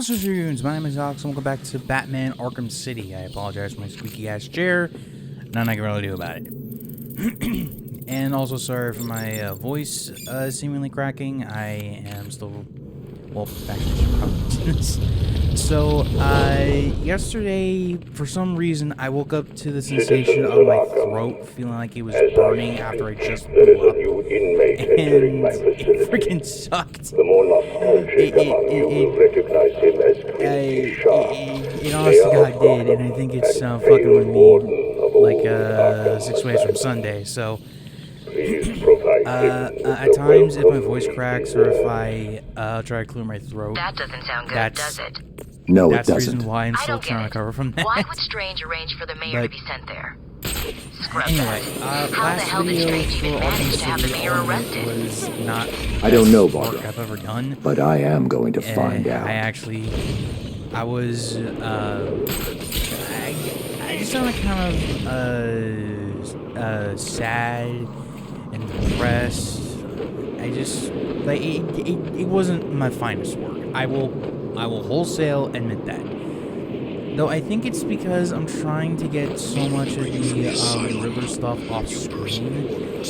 What's up, Shoons? My name is Alex, and welcome back to Batman Arkham City. I apologize for my squeaky-ass chair. Nothing I can really do about it. And also sorry for my voice seemingly cracking. I am still... well, back to the So, yesterday, for some reason, I woke up to the sensation of my throat feeling like it was burning after I just blew up. And it freaking sucked. The more nostalgic among you will recognize him as Quincy Sharp. It honestly God did, and I think it's fucking with me like 6 ways from Sunday, so... at times, if my voice cracks or if I try to clear my throat, that doesn't sound good, does it? No, it that's the doesn't. reason why I'm still trying to recover from that. Why would Strange arrange for the mayor to be sent there? Scrub anyway, that. How the hell did Strange even manage to have the mayor arrested? Was not I don't know, work Barbara, I've ever done, but I am going to find out. I was, I just sounded kind of sad and depressed. I just like it wasn't my finest work. I will wholesale admit that. Though I think it's because I'm trying to get so much of the Riddler stuff off screen, and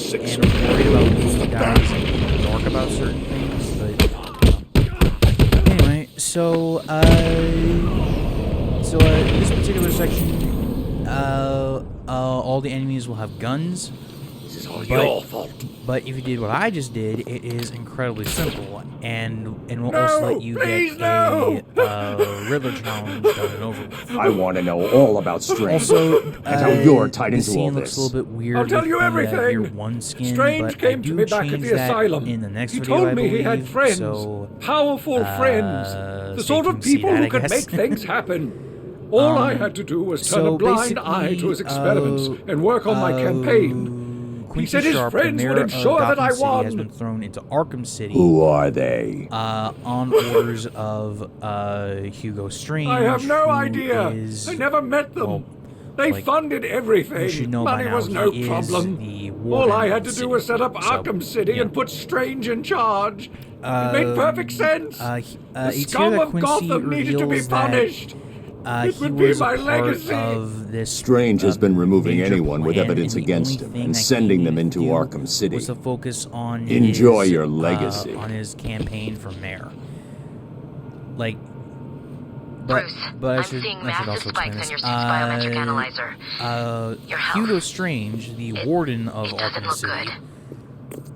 I'm worried about losing guys and dark about certain things. But anyway, so this particular section, all the enemies will have guns. This is all your fault. But if you did what I just did, it is incredibly simple, and will also let you get a Riddler challenge done and over with. I want to know all about Strange. Also, and how you're tied into all this. The scene looks a little bit weird. I'll tell you everything. Year one skin, Strange came to me back at the asylum. In the next he video, told me he had friends, so, powerful friends, the sort of people who could make things happen. All I had to do was turn a blind eye to his experiments and work on my campaign. He said his friends would ensure that I won. Has been thrown into Arkham City. Who are they? On orders of Hugo Strange. I have no idea. I never met them. Well, they funded everything. Money was no problem. All I had to do was set up Arkham City and put Strange in charge. It made perfect sense. The scum of Gotham needed to be punished. It would be my legacy. Strange has been removing anyone with evidence against him and sending them into Arkham City. Was to focus on enjoy your legacy on his campaign for mayor. Like, Bruce, but I'm seeing massive spikes in your suit's biometric analyzer. Your health. Hugo Strange, the warden of Arkham City,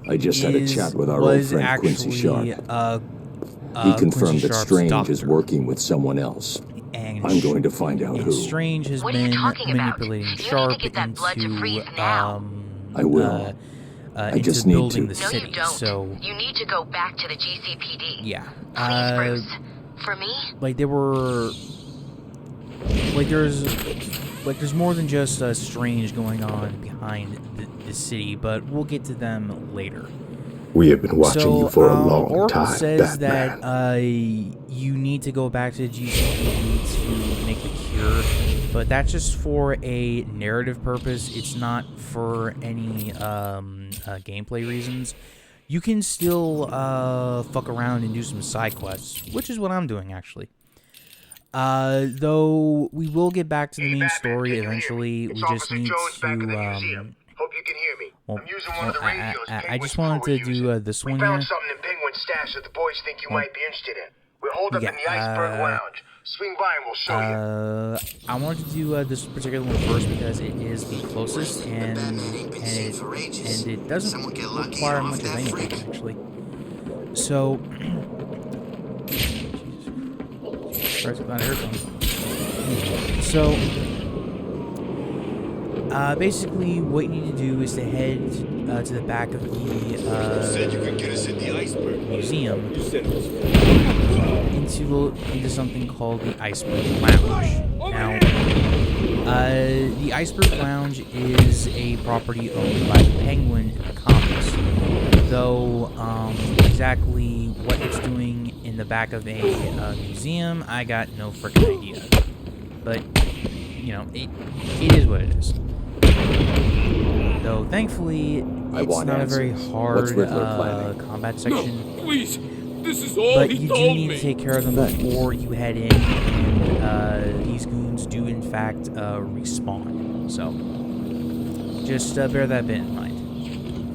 I just had a chat with our old friend Quincy Sharp. He confirmed that Strange is working with someone else. I'm going to find out who. Strange has been manipulating Sharp into, I will. I just need to. The city, no, you don't. So, you need to go back to the GCPD. Yeah. Please, Bruce. For me? Like, there were... there's more than just Strange going on behind the city, but we'll get to them later. We have been watching you for a long Oracle time, says Batman. that you need to go back to the GCPD to make the cure, but that's just for a narrative purpose. It's not for any gameplay reasons. You can still fuck around and do some side quests, which is what I'm doing, actually. Though we will get back to the main story eventually. We just need to... Hope you can hear me. Well, I'm using one of the radios. I just wanted to do this one here. We found something in Penguin's stash that the boys think you might be interested in. We're holed up in the Iceberg Lounge. Swing by and we'll show you. I wanted to do this particular one first because it is the closest and it doesn't require much of anything, actually. So, so, basically, what you need to do is to head to the back of the museum into something called the Iceberg Lounge. Now, the Iceberg Lounge is a property owned by Penguin Comics, though exactly what it's doing in the back of a museum, I got no freaking idea. But, you know, it is what it is. Though, thankfully, it's not a very hard combat section. No, please. This is all but he you do told need me. to take care of them before you head in, and these goons do in fact respawn. So just bear that bit in mind.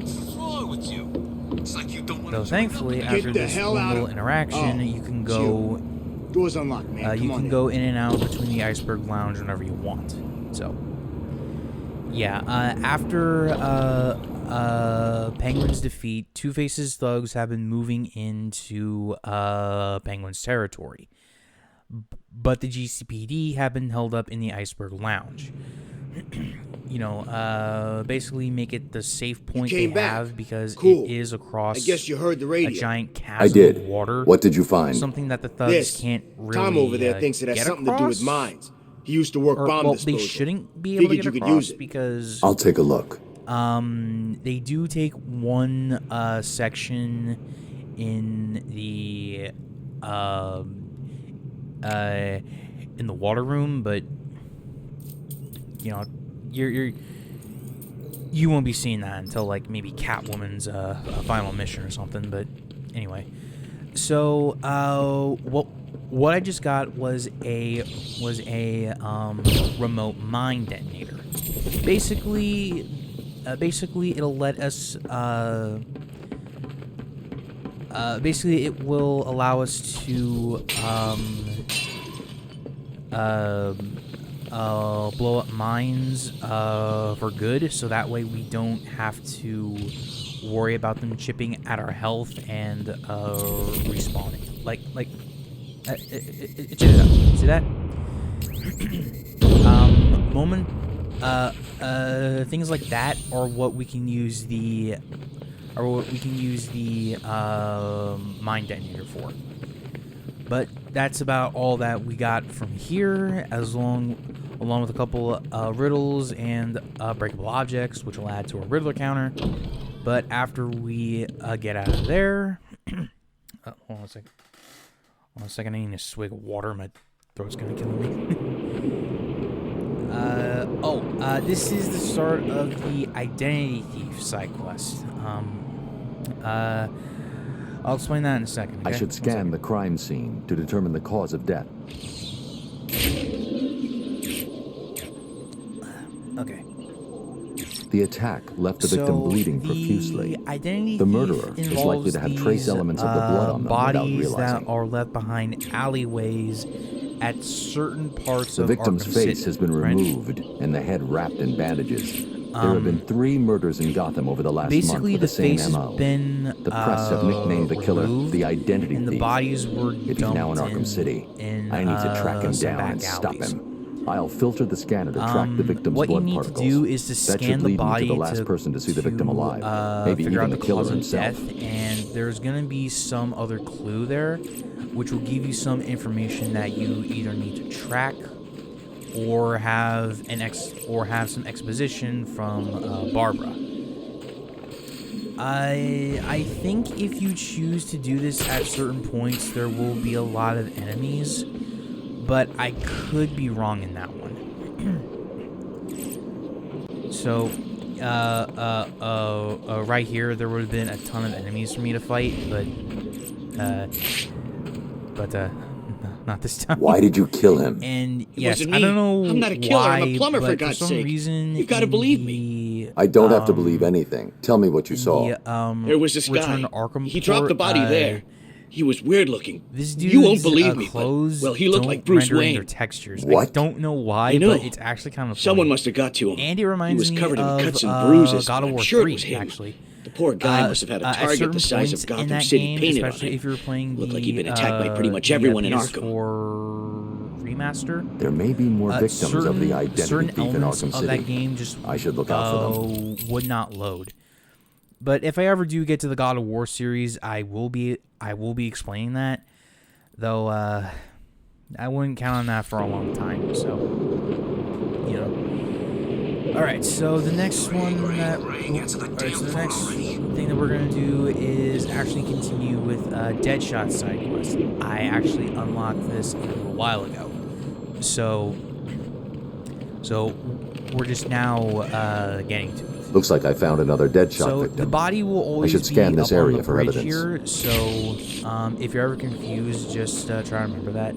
What's wrong with you? It's like you don't want Though to thankfully, after this one little interaction, you can go. Door's unlocked, man. You can go in and out between the Iceberg Lounge whenever you want. So, yeah. After Penguin's defeat, Two-Face's thugs have been moving into Penguin's territory, but the GCPD have been held up in the Iceberg Lounge. You know, basically make it the safe point they have because it is across I guess you heard the radio. a giant chasm of water. What did you find? Something that the thugs can't really Tom over there thinks it has get something across. to do with mines. He used to work bomb Well, disposal. they shouldn't be able to Figured get you could across use it. because I'll take a look. they do take one section in the water room, but you know, you won't be seeing that until like maybe Catwoman's final mission or something. But anyway, so what I just got was a remote mine detonator. Basically it'll let us basically it will allow us to blow up mines for good, so that way we don't have to worry about them chipping at our health and respawning. Check it out. See that? Things like that are what we can use the mine detonator for. But that's about all that we got from here, along with a couple riddles and breakable objects, which will add to our Riddler counter. But after we get out of there, hold on a second. Hold on a second. I need a swig of water. My throat's gonna kill me. This is the start of the Identity Thief side quest. I'll explain that in a second. Okay? I should scan the crime scene to determine the cause of death. Okay. The attack left the victim bleeding profusely. The murderer is likely to have trace elements of the blood on them without bodies realizing. that are left behind alleyways at certain parts The of victim's Arkham face City, has been right? removed and the head wrapped in bandages. There have been 3 murders in Gotham over the last month Basically, with the the same face has MO. been The press have nicknamed the killer removed, the Identity and the Thief. bodies were If he's now in dumped Arkham City, in, I need to track him some down back and stop alleys. him. I'll filter the scanner to track the victim's what you blood need particles. to do is to that scan should the lead body me to the last person to see the victim alive. Maybe figure even out the killer cause of himself. death, and there's gonna be some other clue there, which will give you some information that you either need to track or have some exposition from Barbara. I think if you choose to do this at certain points, there will be a lot of enemies, but I could be wrong in that one. So, right here, there would have been a ton of enemies for me to fight, but not this time. Why did you kill him? And yes, wasn't I don't me. know I'm not a killer, why, I'm a plumber, but for God's some sake. reason You've gotta in believe the, I don't have to believe anything. Tell me what you saw. There was this Return guy. to Arkham He dropped the body port, there. He was weird looking. This dude's You won't believe me, but, clothes well, he looked don't like Bruce render in Wayne. their textures. I What? don't know why, I know. but it's actually kind of funny. Someone must have got to him. And it reminds he me was covered of in cuts and bruises. God of I'm War sure 3, it was him. actually. The poor guy must have had a at target certain the size points of in Gotham that City game, painted on especially him. if you're playing Looked the, like he'd been attacked by pretty much everyone in Arkham. PS4 remaster. There may be more victims of the Identity certain Thief in elements Arkham of City. that game just I should look out for them. would not load. But if I ever do get to the God of War series, I will be explaining that. Though I wouldn't count on that for a long time. So, you know. All right. So the next one that the next thing that we're gonna do is actually continue with Deadshot side quest. I actually unlocked this a little while ago. So we're just now getting to it. Looks like I found another Deadshot victim. The body will always I should scan be this up area on the for bridge evidence. here, so if you're ever confused, just try to remember that.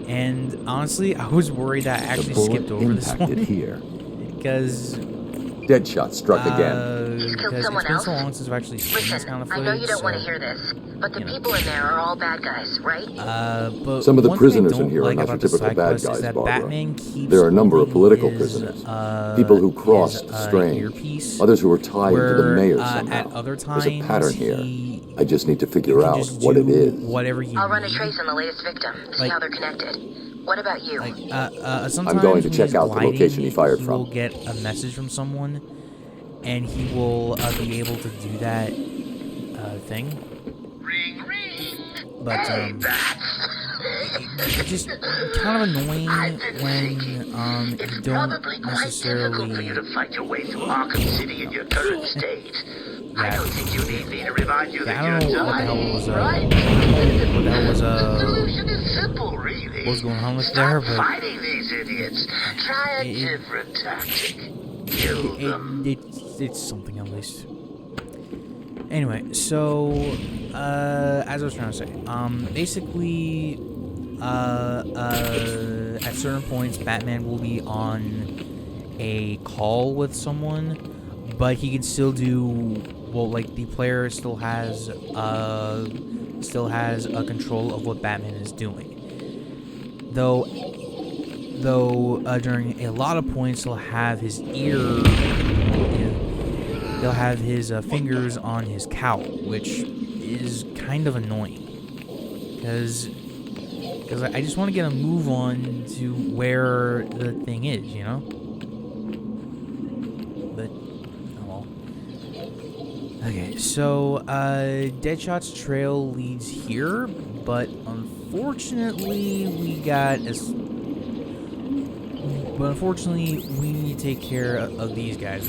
And honestly, I was worried that I actually skipped over this one. Here. Because Deadshot struck again. He's killed someone it's been else? so long since I've actually seen this kind of Listen, footage. I know you don't want to hear this, but the people in there are all bad guys, right? But Some of the one thing I prisoners in don't here are like not your about the typical side bad quest is guys, that Barbara. Batman keeps There are a number of holding political his, prisoners. People who crossed Strange. earpiece, Others who were tied to the where, mayor somehow. at other There's a times, pattern here. he I just need to figure out just what it do is. Whatever you I'll run a need. trace on the latest victim, see how they're connected. What about you? Sometimes I'm going to when check he's out the gliding, location he fired he from. will get a message from someone, and he will be able to do that thing. Ring, ring. But it's just kind of annoying when you don't necessarily. To fight your way through Arkham City in your current state. I don't think you need me to remind you that I don't know what the hell was The solution is simple, really. what was going on with there, but Fighting these idiots. Try a different tactic. Kill them. it's something at least. Anyway, so as I was trying to say, basically, at certain points, Batman will be on a call with someone, but he can still do the player still has a control of what Batman is doing. Though during a lot of points he'll have his he'll have his fingers on his cowl, which is kind of annoying because I just want to get a move on to where the thing is, you know. But oh well. Okay, so Deadshot's trail leads here, but unfortunately we need to take care of these guys,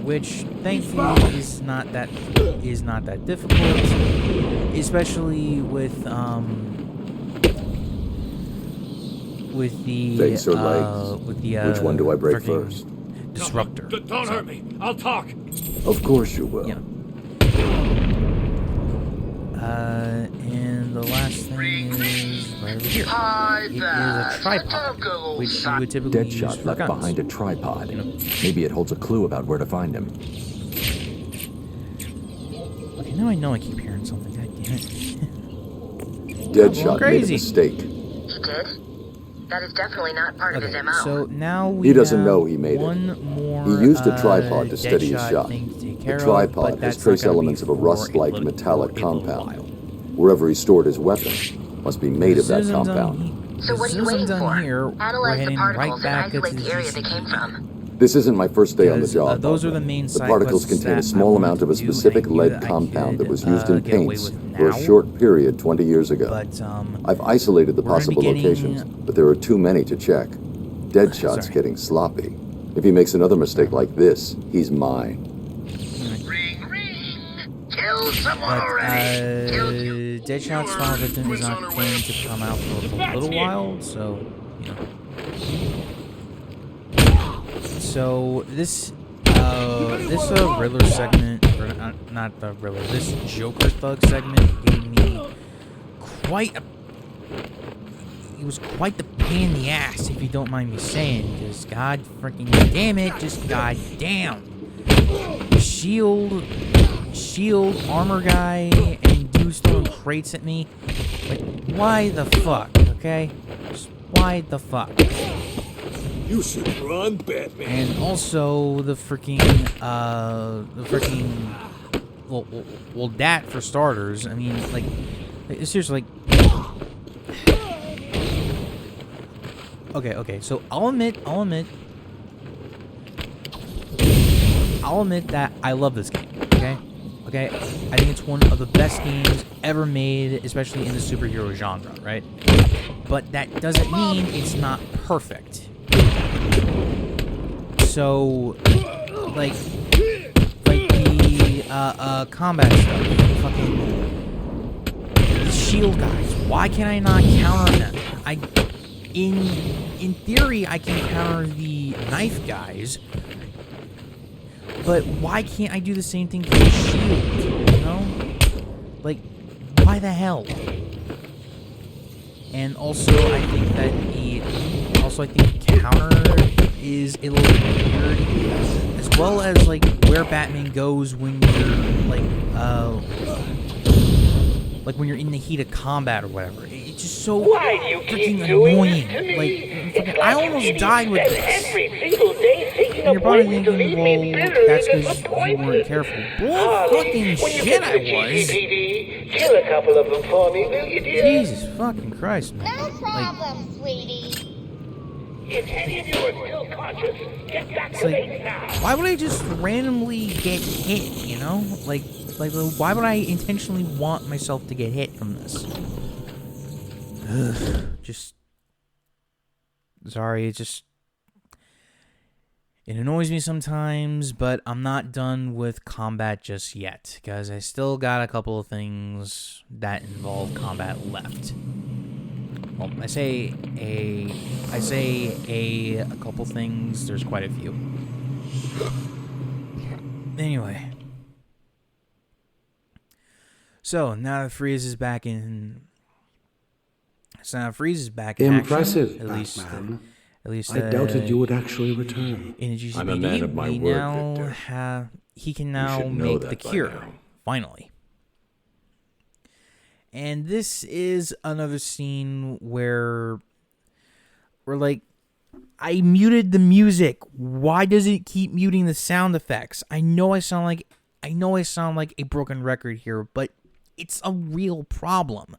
which thankfully is not that difficult, especially with the Face or legs? with the Which one do I break freaking first? disruptor. Don't hurt me. I'll talk. Of course you will. Yeah. And the last thing is right over here. It is a tripod, which you would typically use Deadshot for left guns. behind a tripod. You know. Maybe it holds a clue about where to find him. Okay, now I know I keep hearing something. God damn it. Deadshot made a crazy. mistake. He did? That is definitely not part of his Okay, MO. so now we He doesn't have know he made it. one more, He used a tripod to steady his Deadshot shot. thing to take The care of, tripod but has that's trace not gonna elements be of a for rust-like little- metallic for a little compound. while. Wherever he stored his weapon must be made of that As soon as I'm compound. So what are you as waiting soon as I'm for? done here, we're Analyze the heading particles right and back isolate into the area they came GCPD. from. This isn't my first day on the Because, job. those are the Barbara. main The side particles quests contain a that I small wanted amount of to a do, and I specific knew lead that I compound that could, was used in get away paints with for a now. short period 20 years ago. But I've isolated the we're gonna be possible getting- locations, but there are too many to check. Deadshot's Sorry. getting sloppy. If he makes another mistake like this, he's mine. Ring, ring. Kill someone But already. Killed you. Deadshot's final victim is not going to come out for a little while, so you know. So this Riddler segment, or not the Riddler, this Joker Thug segment gave me it was quite the pain in the ass, if you don't mind me saying, because god freaking damn it, just god damn. Shield, armor guy, and dudes throwing crates at me. Like, why the fuck, okay? Just why the fuck? You should run, Batman. And also the freaking, well, that for starters. I mean, like seriously, like. Okay. So I'll admit that I love this game. Okay. I think it's one of the best games ever made, especially in the superhero genre, right? But that doesn't mean it's not perfect. So, like the combat stuff, fucking the shield guys. Why can I not counter them? In theory, I can counter the knife guys, But why can't I do the same thing for the shield, you know? Like, why the hell? And also, I think that the counter is a little bit weird, as well as like where Batman goes when you're like when you're in the heat of combat or whatever. It's just so freaking annoying. Like, I almost died with this. And you're probably thinking, well, that's because you weren't careful. Bull fucking shit, I was. Kill a couple of them for me, will you, dear? Jesus fucking Christ, man. No problem, sweetie. If any of you are still conscious, get back to base now. Why would I just randomly get hit, you know? Like, why would I intentionally want myself to get hit from this? Ugh, just... Sorry, it annoys me sometimes, but I'm not done with combat just yet, because I still got a couple of things that involve combat left. Well, I say a couple things, there's quite a few. Anyway. So, now that Freeze is back in... Impressive, action, at least, I doubted you would actually return. In the GCPD, I'm a man of my word, Victor. He can now make the cure, finally. And this is another scene where like, I muted the music. Why does it keep muting the sound effects? I know I sound like a broken record here, but it's a real problem.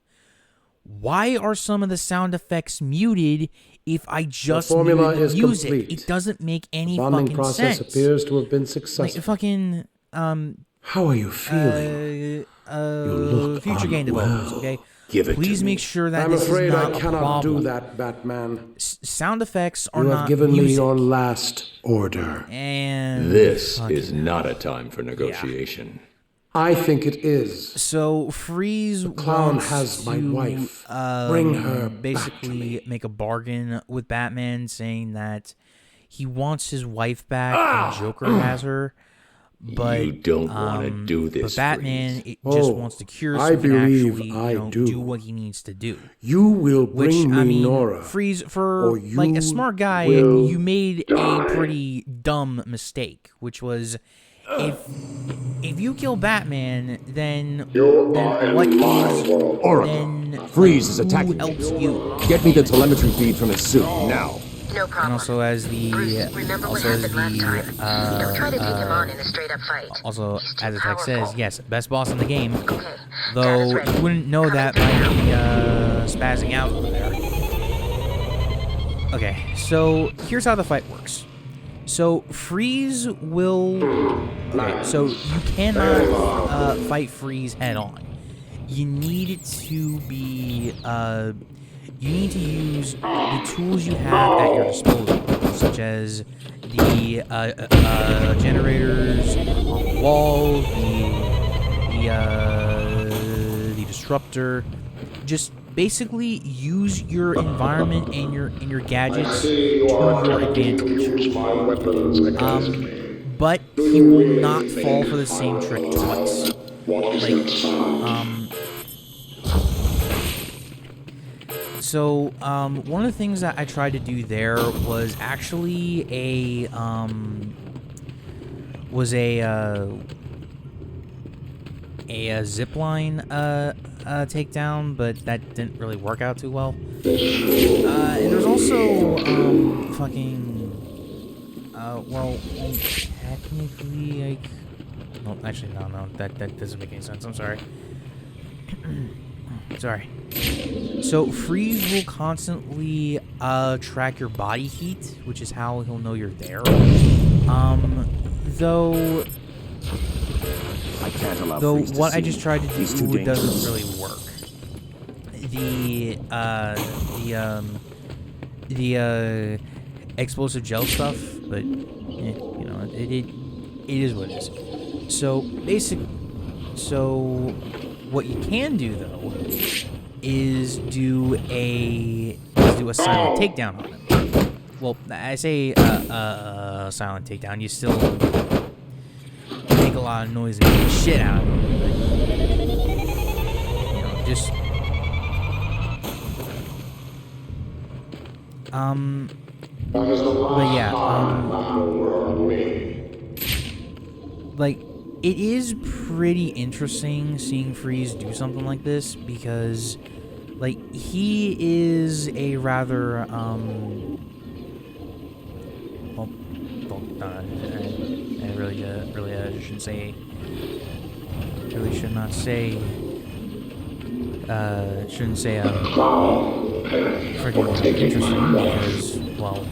Why are some of the sound effects muted if I just muted the music? Complete. It doesn't make any the fucking process sense. Appears to have been successful. Like, fucking how are you feeling? You look future game developers, okay? Please make sure that I'm this afraid is not I cannot a problem. do that, Batman. Sound effects are you not have given music. me your last order. And this is not a time for negotiation. Yeah. I think it is. So Freeze the clown wants has to, my wife. Bring her basically make a bargain with Batman, saying that he wants his wife back and Joker has her. But you don't want to do this. But Batman just wants to cure so he can actually do what he needs to do. You will bring me Nora. Freeze, for like a smart guy, you made a pretty dumb mistake, which was if you kill Batman, then what is Oracle. Freeze is attacking. Who helps you? Get me the telemetry feed from his suit now. No problem. And also as the Bruce, remember what happened last time. Don't try to take him on in a straight up fight. Also, as the text says, yes, best boss in the game. Okay. Though you wouldn't know that by the spazzing out over there. Okay, so here's how the fight works. So Freeze will. Okay, so you cannot fight Freeze head on. You need to be. You need to use the tools you have at your disposal, such as the generators on the wall, the disruptor. Just basically use your environment and your gadgets to your advantage. But he will not fall for the same trick twice. So, one of the things that I tried to do there was actually a zipline takedown, but that didn't really work out too well. And there's also well, technically, no, actually, no, that doesn't make any sense. I'm sorry. Sorry. So Freeze will constantly track your body heat, which is how he'll know you're there. Though what I just tried to do doesn't really work. The explosive gel stuff, but you know, it is what it is. So what you can do though is do a silent takedown on him. Well, I say silent takedown. a lot of noise and beat the shit out of him. But, just... But yeah, like, it is pretty interesting seeing Freeze do something like this, because, like, he is a rather, well, I really shouldn't say, really should not say, shouldn't say, freaking interesting, because, well,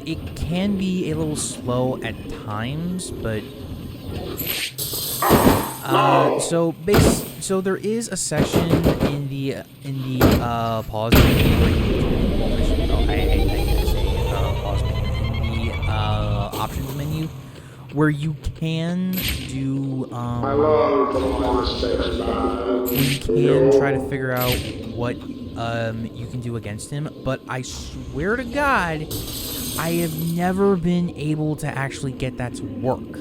it can be a little slow at times, but, so there is a section in the pause menu where you can, I gotta say, pause menu, in the, options menu, where you can do, you can try to figure out what, you can do against him, but I swear to God, I have never been able to actually get that to work.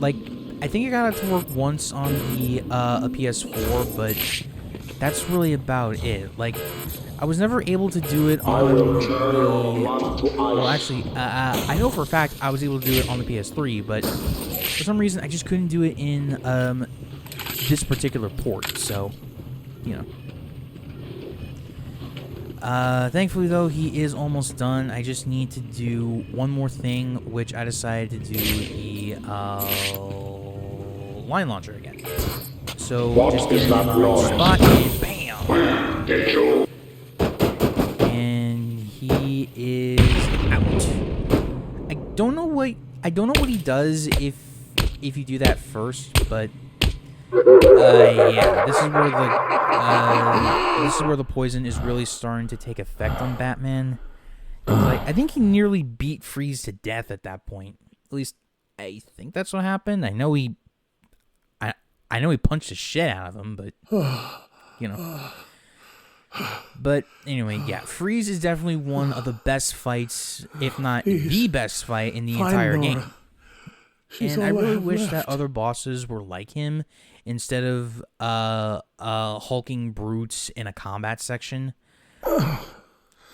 Like, I think I got it to work once on the, a PS4, but that's really about it. Like, I was never able to do it on well, actually, I know for a fact I was able to do it on the PS3, but for some reason I just couldn't do it in, this particular port, so, you know. Thankfully, though, he is almost done. I just need to do one more thing, which I decided to do the, line launcher again. So, just get in the right spot, and bam! And he is out. I don't know what he does if you do that first, but yeah, this is where the poison is really starting to take effect on Batman. Like, I think he nearly beat Freeze to death at that point. At least I think that's what happened. I know he punched the shit out of him, but you know. But anyway, yeah, Freeze is definitely one of the best fights, if not the best fight in the entire game. And I really wish that other bosses were like him, instead of hulking brutes in a combat section,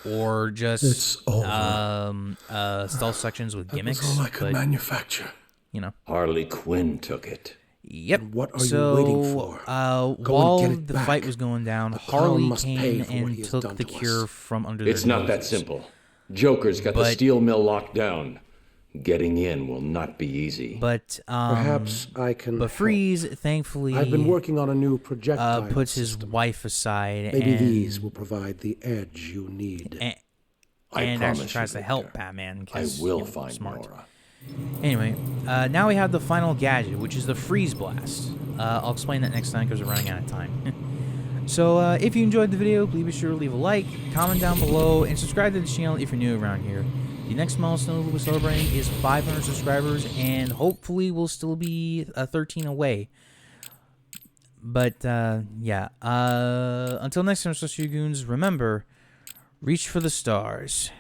or just stealth sections with gimmicks. That was all I could manufacture. You know, Harley Quinn took it. Yep. And what are you waiting for? While the fight was going down, Harley came and took the cure from under their noses. It's not that simple. Joker's got the steel mill locked down. Getting in will not be easy. But perhaps I can. But Freeze, thankfully, I've been working on a new projectile puts his system. wife aside. Maybe and, these will provide the edge you need. And actually tries to help Batman. I will find smart. Nora. Anyway, now we have the final gadget, which is the Freeze Blast. I'll explain that next time because we're running out of time. So, if you enjoyed the video, please be sure to leave a like, comment down below, and subscribe to the channel if you're new around here. The next milestone we'll be celebrating is 500 subscribers, and hopefully we'll still be 13 away. But, yeah. Until next time, Social Goons, remember, reach for the stars.